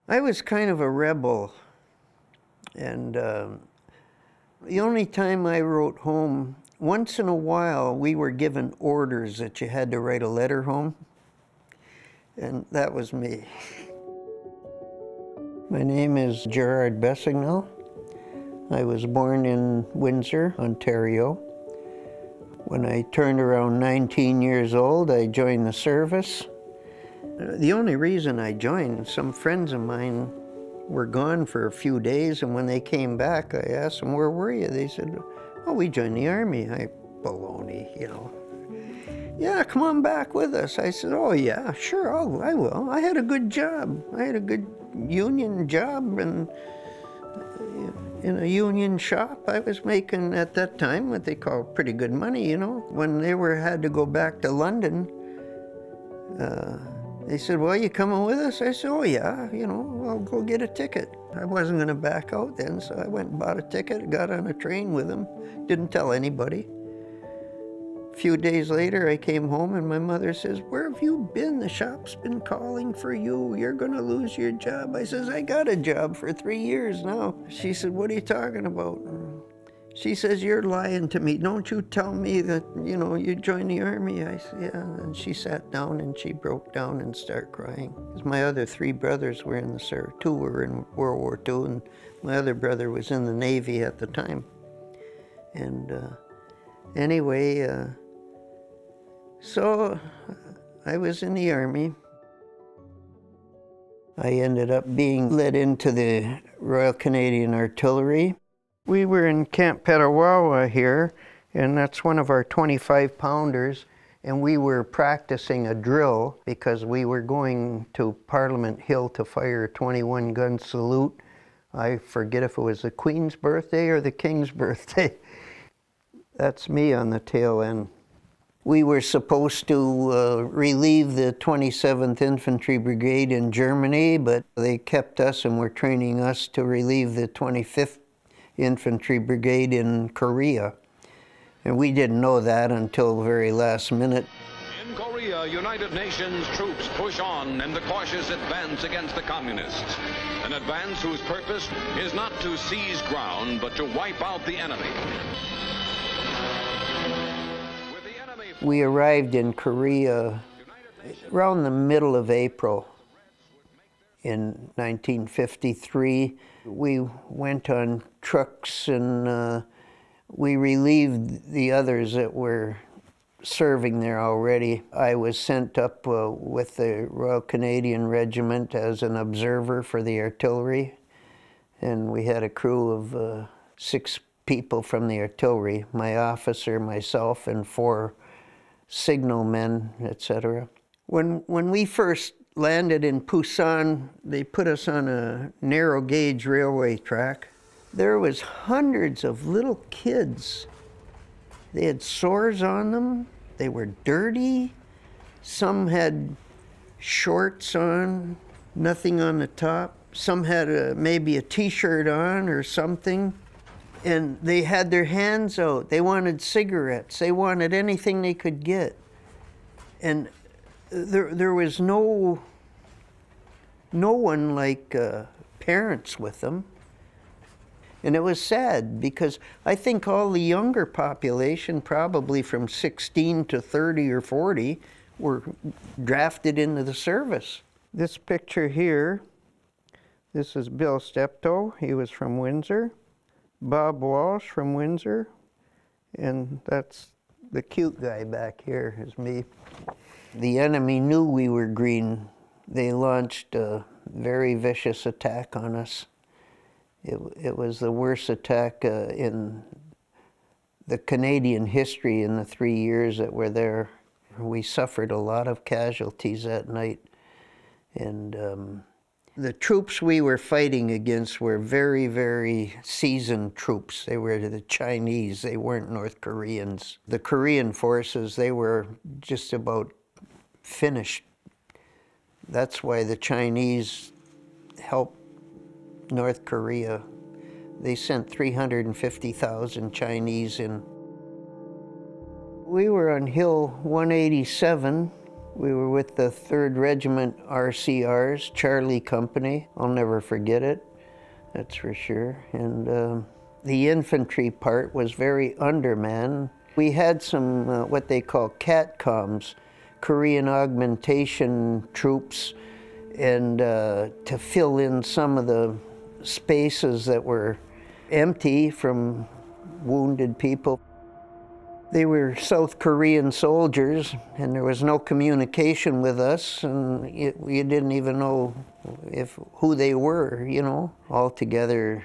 I was kind of a rebel, and the only time I wrote home, once in a while we were given orders that you had to write a letter home, and that was me. My name is Gerard Bessignel. I was born in Windsor, Ontario. When I turned around 19 years old, I joined the service. The only reason I joined, some friends of mine were gone for a few days, and when they came back, I asked them, where were you? They said, oh, we joined the Army. Baloney, you know. Yeah, come on back with us. I said, oh yeah, sure, I will. I had a good job. I had a good union job, and in a union shop. I was making, at that time, what they call pretty good money, you know. When they had to go back to London, they said, well, you coming with us? I said, oh yeah, you know, I'll go get a ticket. I wasn't gonna back out then, so I went and bought a ticket, got on a train with them, didn't tell anybody. A few days later, I came home and my mother says, where have you been? The shop's been calling for you. You're gonna lose your job. I says, I got a job for 3 years now. She said, what are you talking about? She says, you're lying to me. Don't you tell me that, you know, you joined the Army. I said, yeah. And she sat down and she broke down and started crying. My other 3 brothers were in the service. 2 were in World War II, and my other brother was in the Navy at the time. And anyway, so I was in the Army. I ended up being led into the Royal Canadian Artillery. We were in Camp Petawawa here, and that's one of our 25-pounders, and we were practicing a drill because we were going to Parliament Hill to fire a 21-gun salute. I forget if it was the Queen's birthday or the King's birthday. That's me on the tail end. We were supposed to relieve the 27th Infantry Brigade in Germany, but they kept us and were training us to relieve the 25th Infantry Brigade in Korea. And we didn't know that until the very last minute. In Korea, United Nations troops push on in the cautious advance against the communists. An advance whose purpose is not to seize ground, but to wipe out the enemy. We arrived in Korea around the middle of April in 1953. We went on trucks and we relieved the others that were serving there already. I was sent up with the Royal Canadian Regiment as an observer for the artillery, and we had a crew of 6 people from the artillery, my officer, myself, and 4 signalmen, etc. When we first landed in Busan, they put us on a narrow gauge railway track. There was hundreds of little kids. They had sores on them. They were dirty. Some had shorts on, nothing on the top. Some had maybe a t-shirt on or something. And they had their hands out. They wanted cigarettes. They wanted anything they could get. And there was no one like parents with them. And it was sad because I think all the younger population, probably from 16 to 30 or 40, were drafted into the service. This picture here, this is Bill Steptoe. He was from Windsor. Bob Walsh from Windsor. And that's the cute guy back here is me. The enemy knew we were green. They launched a very vicious attack on us. It was the worst attack in the Canadian history in the 3 years that we're there. We suffered a lot of casualties that night. And the troops we were fighting against were very, very seasoned troops. They were the Chinese, they weren't North Koreans. The Korean forces, they were just about finished. That's why the Chinese helped North Korea. They sent 350,000 Chinese in. We were on Hill 187. We were with the 3rd Regiment RCRs, Charlie Company. I'll never forget it, that's for sure. And the infantry part was very undermanned. We had some what they call CATCOMs, Korean Augmentation Troops, and to fill in some of the spaces that were empty from wounded people. They were South Korean soldiers, and there was no communication with us, and we didn't even know who they were, you know. Altogether,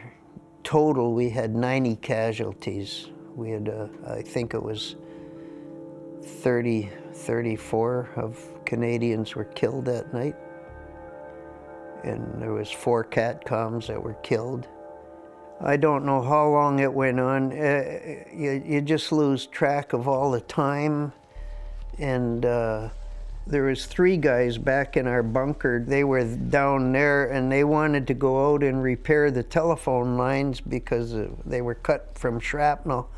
total, we had 90 casualties. We had, I think it was 34 of Canadians were killed that night. And there was 4 CATCOMs that were killed. I don't know how long it went on. You just lose track of all the time. And there was 3 guys back in our bunker. They were down there, and they wanted to go out and repair the telephone lines because they were cut from shrapnel.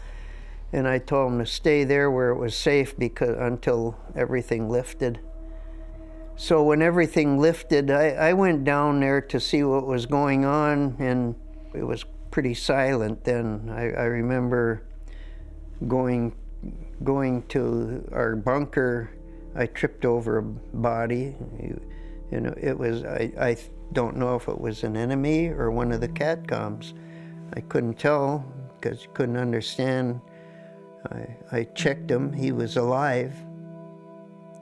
And I told them to stay there where it was safe until everything lifted. So when everything lifted, I went down there to see what was going on, and it was pretty silent then. I remember going to our bunker. I tripped over a body. You know, it was, I don't know if it was an enemy or one of the CATCOMs. I couldn't tell because you couldn't understand. I checked him. He was alive.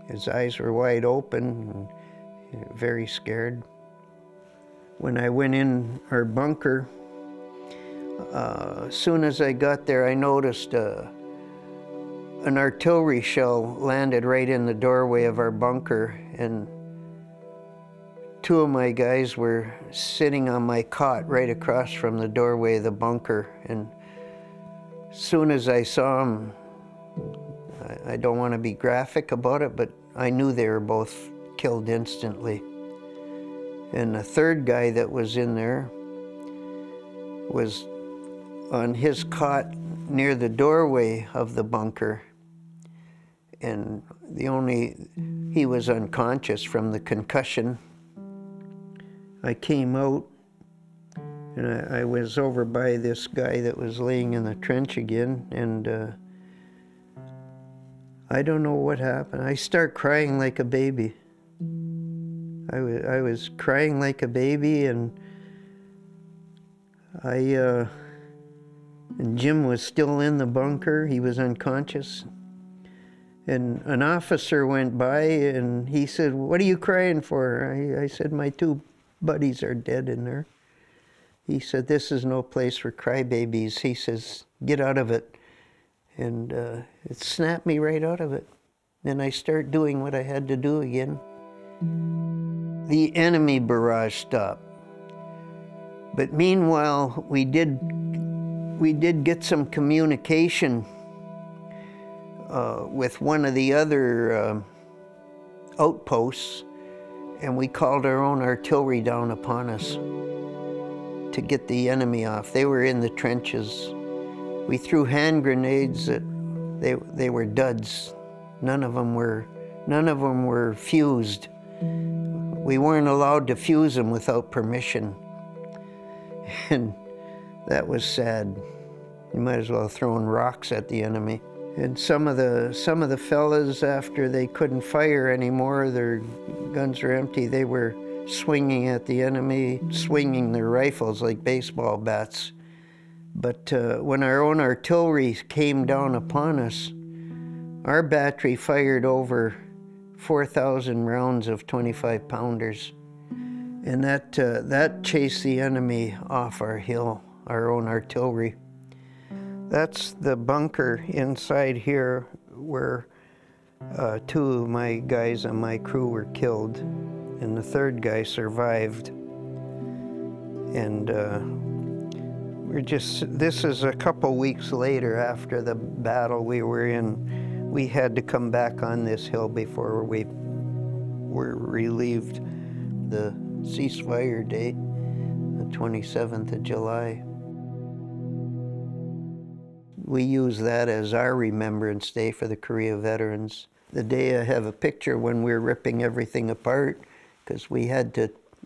His eyes were wide open, and very scared. When I went in our bunker, as soon as I got there, I noticed an artillery shell landed right in the doorway of our bunker, and 2 of my guys were sitting on my cot right across from the doorway of the bunker. And as soon as I saw them, I don't want to be graphic about it, but I knew they were both killed instantly. And the 3rd guy that was in there was on his cot near the doorway of the bunker. And he was unconscious from the concussion. I came out, and I was over by this guy that was laying in the trench again, and I don't know what happened. I start crying like a baby. I was crying like a baby, and and Jim was still in the bunker. He was unconscious. And an officer went by, and he said, "What are you crying for?" I said, "My 2 buddies are dead in there." He said, "This is no place for crybabies." He says, "Get out of it." And it snapped me right out of it. Then I started doing what I had to do again. The enemy barrage stopped. But meanwhile, we did get some communication with one of the other outposts, and we called our own artillery down upon us to get the enemy off. They were in the trenches. We threw hand grenades that they were duds. None of them were fused. We weren't allowed to fuse them without permission. And that was sad. You might as well have thrown rocks at the enemy. And some of the fellas, after they couldn't fire anymore, their guns were empty, they were swinging at the enemy, swinging their rifles like baseball bats. But when our own artillery came down upon us, our battery fired over 4,000 rounds of 25-pounders. And that chased the enemy off our hill, our own artillery. That's the bunker inside here where two of my guys on my crew were killed, and the third guy survived. And this is a couple weeks later after the battle we were in. We had to come back on this hill before we were relieved. The ceasefire date, the 27th of July. We use that as our Remembrance Day for the Korea veterans. The day I have a picture when we were ripping everything apart, because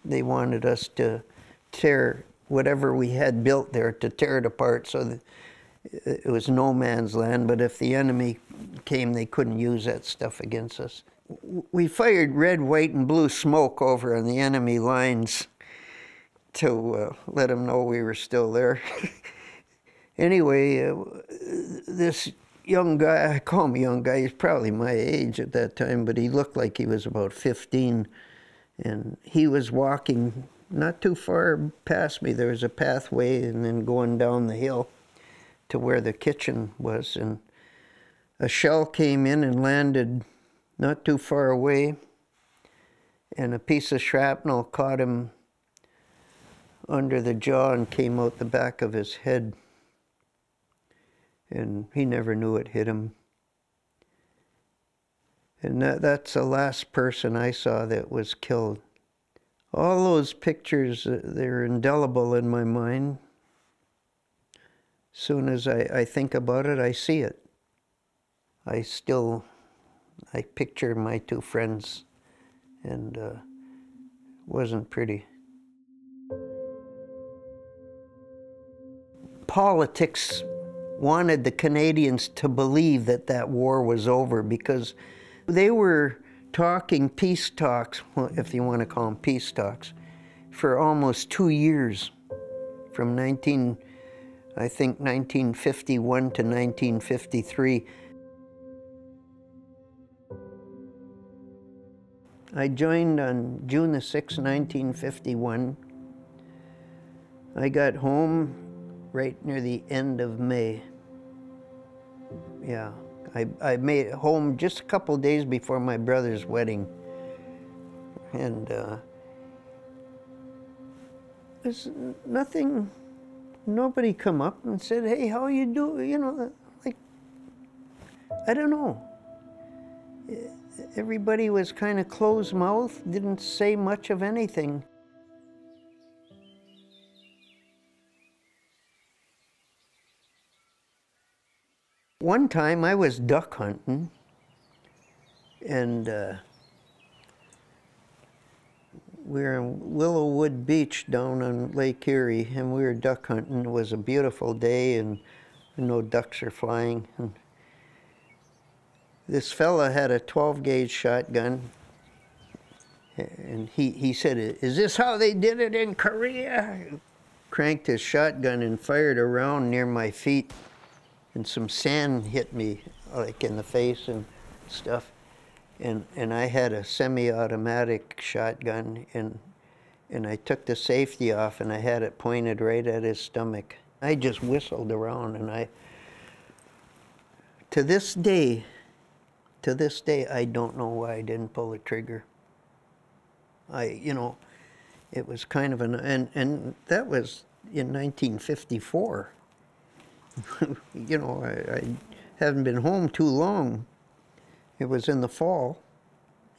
they wanted us to tear whatever we had built there, to tear it apart so that it was no man's land, but if the enemy came, they couldn't use that stuff against us. We fired red, white, and blue smoke over on the enemy lines to let them know we were still there. Anyway, this young guy, I call him a young guy, he's probably my age at that time, but he looked like he was about 15. And he was walking not too far past me. There was a pathway and then going down the hill to where the kitchen was. And a shell came in and landed not too far away. And a piece of shrapnel caught him under the jaw and came out the back of his head. And he never knew it hit him. And that's the last person I saw that was killed. All those pictures, they're indelible in my mind. As soon as I think about it, I see it. I picture my two friends, and it wasn't pretty. Politics wanted the Canadians to believe that that war was over, because they were talking peace talks, if you want to call them peace talks, for almost 2 years, from 1951 to 1953. I joined on June the 6th, 1951. I got home right near the end of May. Yeah. I made it home just a couple days before my brother's wedding. And there's nothing, nobody come up and said, hey, how you doing? You know, like, I don't know. Everybody was kind of closed-mouthed, didn't say much of anything. One time I was duck hunting, and we were in Willowwood Beach down on Lake Erie, and we were duck hunting. It was a beautiful day, and no ducks are flying. And this fella had a 12-gauge shotgun, and he said, "Is this how they did it in Korea?" Cranked his shotgun and fired a round near my feet. And some sand hit me, like in the face and stuff. And I had a semi-automatic shotgun, and I took the safety off, and I had it pointed right at his stomach. I just whistled around, and to this day, I don't know why I didn't pull the trigger. You know, it was kind of and that was in 1954. You know, I haven't been home too long. It was in the fall,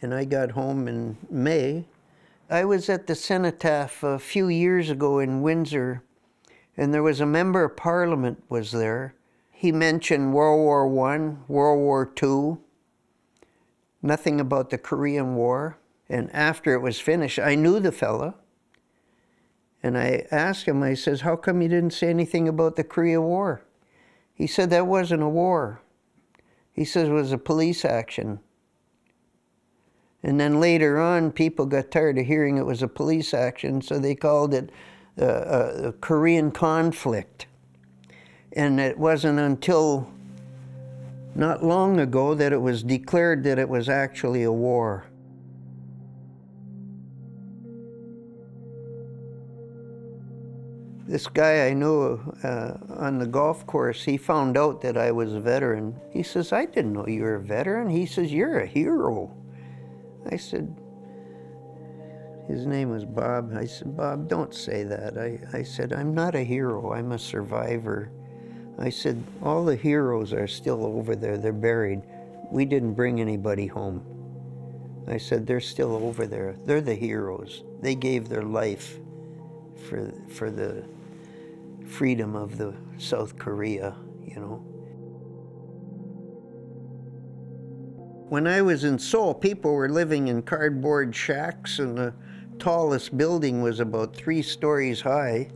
and I got home in May. I was at the Cenotaph a few years ago in Windsor, and there was a member of Parliament was there. He mentioned World War I, World War II, nothing about the Korean War. And after it was finished, I knew the fella. And I asked him, I says, how come you didn't say anything about the Korea War? He said that wasn't a war. He says it was a police action. And then later on, people got tired of hearing it was a police action, so they called it a Korean conflict. And it wasn't until not long ago that it was declared that it was actually a war. This guy I knew on the golf course, he found out that I was a veteran. He says, I didn't know you were a veteran. He says, you're a hero. I said, his name was Bob. I said, Bob, don't say that. I said, I'm not a hero, I'm a survivor. I said, all the heroes are still over there, they're buried. We didn't bring anybody home. I said, they're still over there. They're the heroes. They gave their life for the freedom of the South Korea, you know. When I was in Seoul, people were living in cardboard shacks, and the tallest building was about 3 stories high.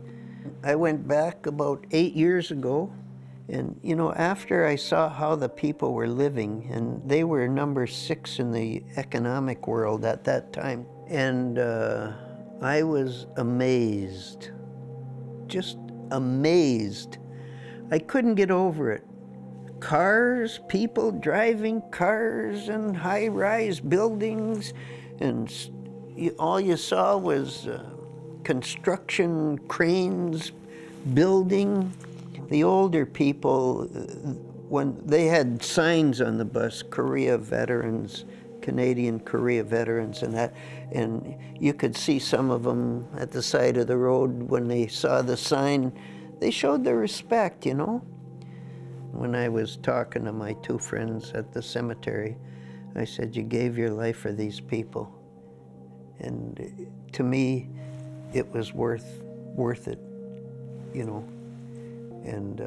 I went back about 8 years ago, and you know, after I saw how the people were living, and they were number 6 in the economic world at that time, and I was amazed, just amazed. I couldn't get over it. Cars, people driving cars and high-rise buildings, and all you saw was construction cranes building. The older people, when they had signs on the bus, Korea veterans, Canadian Korea veterans and that, and you could see some of them at the side of the road when they saw the sign. They showed their respect, you know. When I was talking to my 2 friends at the cemetery, I said, you gave your life for these people. And to me, it was worth it, you know. And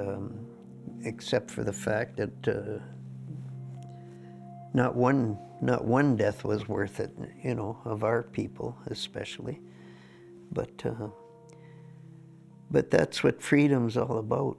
except for the fact that not one death was worth it, you know, of our people especially. But that's what freedom's all about.